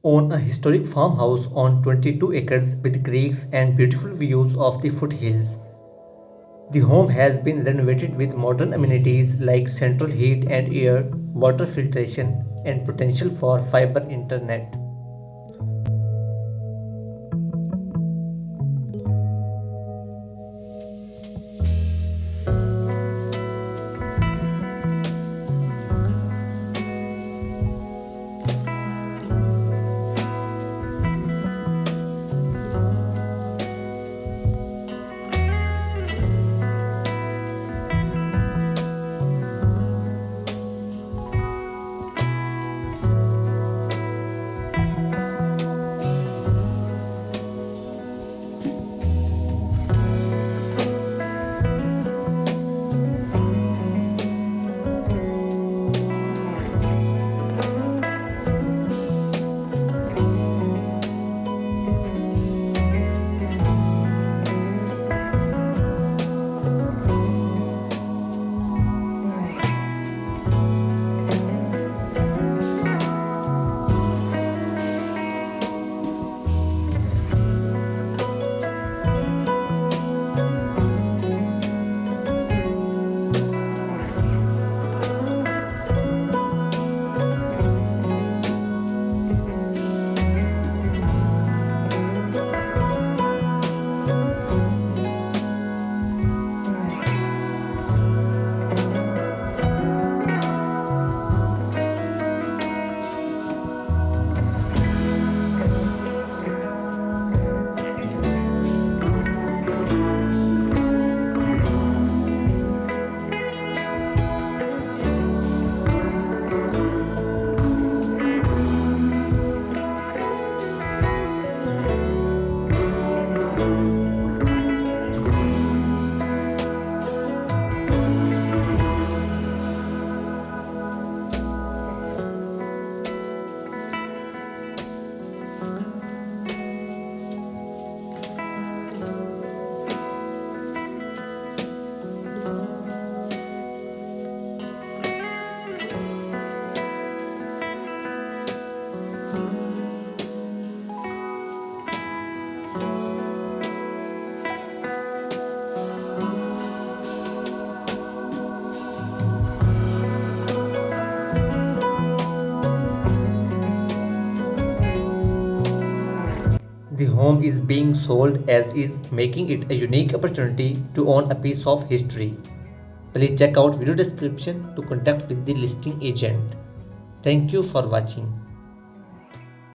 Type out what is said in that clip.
Own a historic farmhouse on 22 acres with creeks and beautiful views of the foothills. The home has been renovated with modern amenities like central heat and air, water filtration, and potential for fiber internet. The home is being sold as is, making it a unique opportunity to own a piece of history. Please check out video description to contact with the listing agent. Thank you for watching.